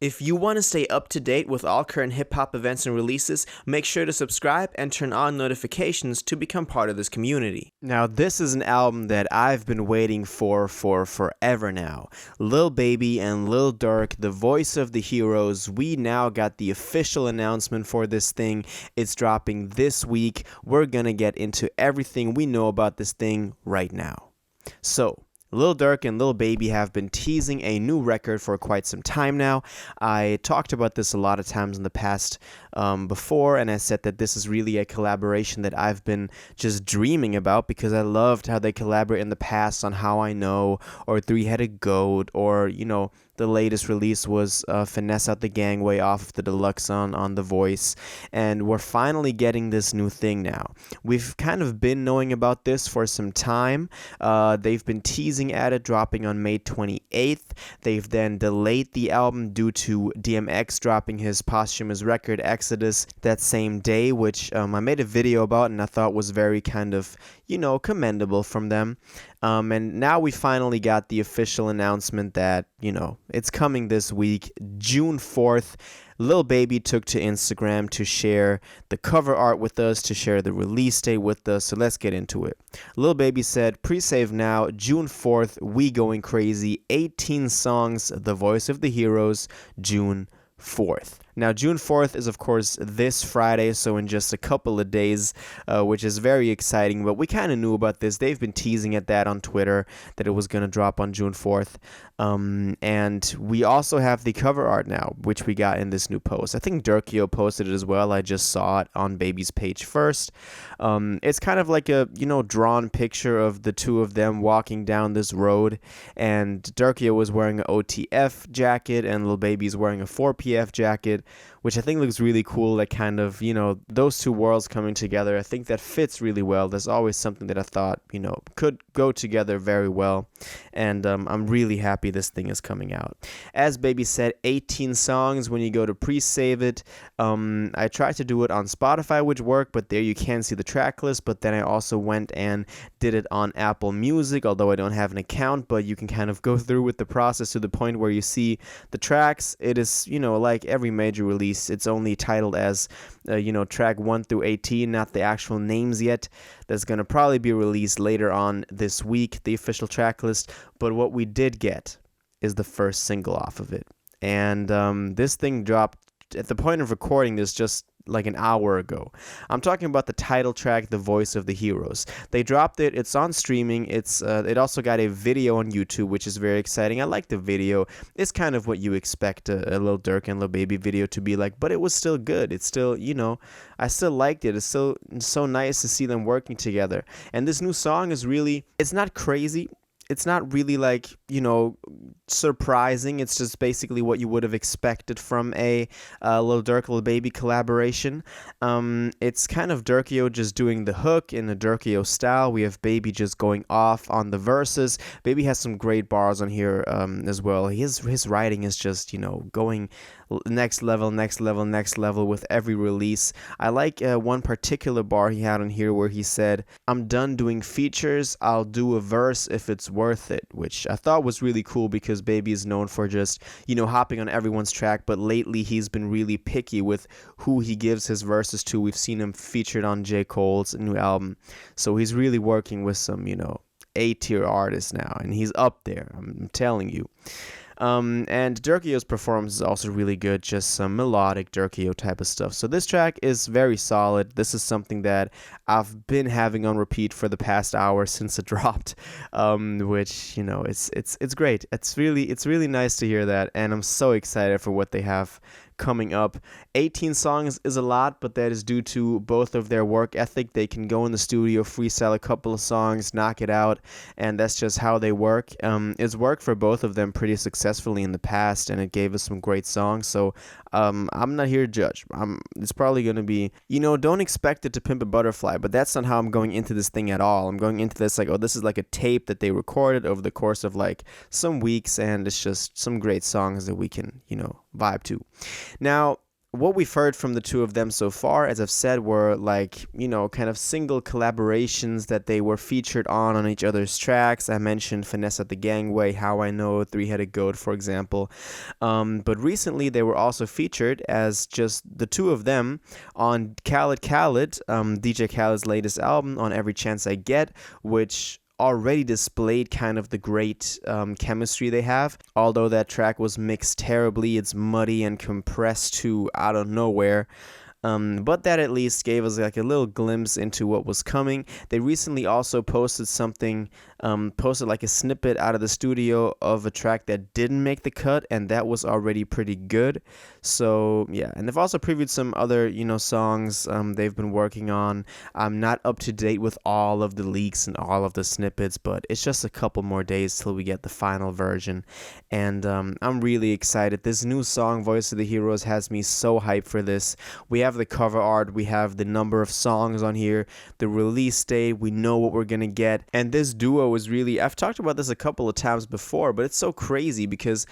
If you want to stay up to date with all current hip hop events and releases, make sure to subscribe and turn on notifications to become part of this community. Now, this is an album that I've been waiting for forever now. Lil Baby and Lil Durk, the voice of the heroes, we now got the official announcement for this thing. It's dropping this week. We're gonna get into everything we know about this thing right now. So, Lil Durk and Lil Baby have been teasing a new record for quite some time now. I talked about this a lot of times in the past before, and I said that this is really a collaboration that I've been just dreaming about because I loved how they collaborate in the past on How I Know or Three-Headed Goat, or, the latest release was Finesse Out the Gangway off of the deluxe on The Voice, and we're finally getting this new thing now. We've kind of been knowing about this for some time. They've been teasing at it, dropping on May 28th. They've then delayed the album due to DMX dropping his posthumous record, Exodus, that same day, which I made a video about and I thought was very kind of, commendable from them. And now we finally got the official announcement that, it's coming this week, June 4th. Lil Baby took to Instagram to share the cover art with us, to share the release date with us, so let's get into it. Lil Baby said, pre-save now, June 4th, we going crazy, 18 songs, the voice of the heroes, June 4th. Now, June 4th is, of course, this Friday, so in just a couple of days, which is very exciting, but we kind of knew about this. They've been teasing at that on Twitter, that it was going to drop on June 4th, and we also have the cover art now, which we got in this new post. I think Durkio posted it as well. I just saw it on Baby's page first. It's kind of like a, drawn picture of the two of them walking down this road, and Durkio was wearing an OTF jacket, and Lil Baby's wearing a 4PF jacket, which I think looks really cool. Like kind of, those two worlds coming together. I think that fits really well. There's always something that I thought, could go together very well. And I'm really happy this thing is coming out. As Baby said, 18 songs when you go to pre-save it. I tried to do it on Spotify, which worked, but there you can see the track list. But then I also went and did it on Apple Music, although I don't have an account, but you can kind of go through with the process to the point where you see the tracks. It is, like every major release, it's only titled as, track 1 through 18, not the actual names yet. That's going to probably be released later on this week, the official track list. But what we did get is the first single off of it. And this thing dropped at the point of recording this just like an hour ago. I'm talking about the title track, The Voice of the Heroes. They dropped it. It's on streaming. It also got a video on YouTube, which is very exciting. I like the video. It's kind of what you expect a Lil Durk and Lil Baby video to be like, but it was still good. It's still, I still liked it. It's still so nice to see them working together. And this new song is really, it's not crazy. It's not really like, surprising. It's just basically what you would have expected from a Lil Durk, Lil Baby collaboration. It's kind of Durkio just doing the hook in a Durkio style. We have Baby just going off on the verses. Baby has some great bars on here as well. His writing is just, going next level with every release. I like one particular bar he had on here where he said, I'm done doing features, I'll do a verse if it's worth it, which I thought was really cool because Baby is known for just, hopping on everyone's track, but lately he's been really picky with who he gives his verses to. We've seen him featured on J. Cole's new album, so he's really working with some, A-tier artists now, and he's up there, I'm telling you. And Durkio's performance is also really good, just some melodic Durkio type of stuff. So this track is very solid. This is something that I've been having on repeat for the past hour since it dropped, which, it's great. It's really nice to hear that, and I'm so excited for what they have coming up. 18 songs is a lot, but that is due to both of their work ethic. They can go in the studio, freestyle a couple of songs, knock it out, and that's just how they work. It's worked for both of them pretty successfully in the past, and it gave us some great songs, so I'm not here to judge. It's probably going to be, don't expect it to Pimp a Butterfly, but that's not how I'm going into this thing at all. I'm going into this like, this is like a tape that they recorded over the course of like some weeks, and it's just some great songs that we can, vibe to. Now, what we've heard from the two of them so far, as I've said, were like, kind of single collaborations that they were featured on each other's tracks. I mentioned Finesse at the Gangway, How I Know, Three-Headed Goat, for example. But recently they were also featured as just the two of them on Khaled, DJ Khaled's latest album, On Every Chance I Get, which already displayed kind of the great chemistry they have. Although that track was mixed terribly, it's muddy and compressed to out of nowhere. But that at least gave us like a little glimpse into what was coming. They recently also posted something, posted like a snippet out of the studio of a track that didn't make the cut, and that was already pretty good. So yeah, and they've also previewed some other, songs they've been working on. I'm not up to date with all of the leaks and all of the snippets, but it's just a couple more days till we get the final version, and I'm really excited. This new song, Voice of the Heroes, has me so hyped for this. We have the cover art, we have the number of songs on here, the release date, we know what we're gonna get, and this duo is really, I've talked about this a couple of times before, but it's so crazy because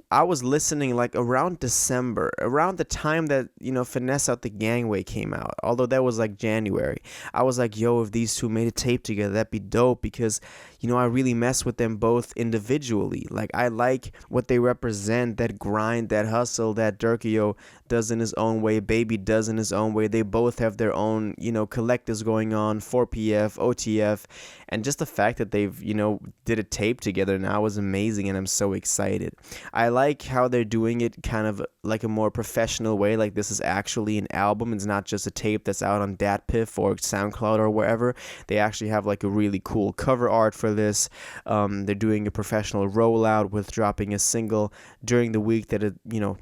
I was listening like around December, around the time that, Finesse Out the Gangway came out, although that was like January. I was like, yo, if these two made a tape together, that'd be dope, because I really mess with them both individually. Like, I like what they represent, that grind, that hustle that Durkio does in his own way, Baby does in his own way. They both have their own, collectives going on, 4PF, OTF, and just the fact that they've, did a tape together now is amazing, and I'm so excited. I like how they're doing it kind of like a more professional way, like this is actually an album, it's not just a tape that's out on DatPiff or SoundCloud or wherever. They actually have like a really cool cover art for this. They're doing a professional rollout with dropping a single during the week that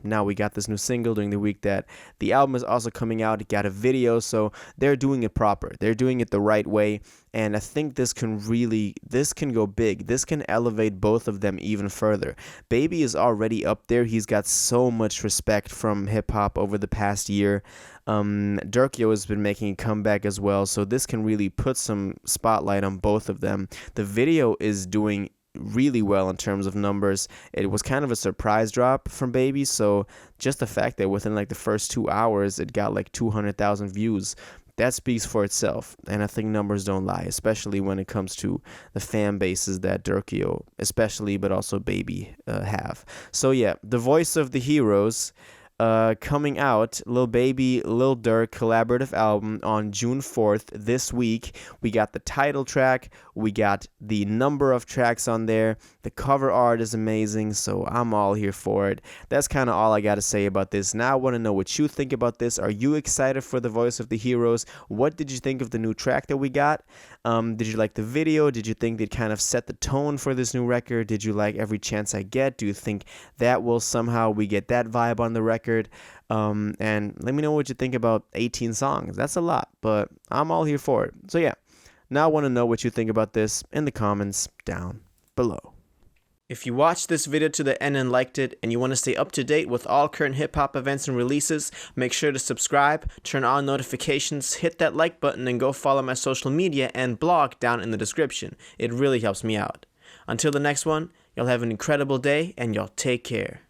now we got this new single during the week that the album is also coming out. It got a video, so they're doing it proper, they're doing it the right way, and I think this can go big. This can elevate both of them even further. Baby is already up there. He's got so much respect from hip-hop over the past year. Durkio has been making a comeback as well, so this can really put some spotlight on both of them. The video is doing really well in terms of numbers. It was kind of a surprise drop from Baby, so just the fact that within like the first 2 hours it got like 200,000 views, that speaks for itself. And I think numbers don't lie, especially when it comes to the fan bases that Durkio especially, but also Baby have. So yeah, the Voice of the Heroes coming out, Lil Baby, Lil Durk collaborative album on June 4th this week. We got the title track, we got the number of tracks on there, the cover art is amazing, so I'm all here for it. That's kind of all I got to say about this. Now I want to know what you think about this. Are you excited for the Voice of the Heroes? What did you think of the new track that we got? Did you like the video? Did you think it kind of set the tone for this new record? Did you like Every Chance I Get? Do you think that will somehow we get that vibe on the record? And let me know what you think about 18 songs. That's a lot, but I'm all here for it. So yeah, now I want to know what you think about this in the comments down below. If you watched this video to the end and liked it, and you want to stay up to date with all current hip-hop events and releases, make sure to subscribe, turn on notifications, hit that like button, and go follow my social media and blog down in the description. It really helps me out. Until the next one, y'all have an incredible day, and y'all take care.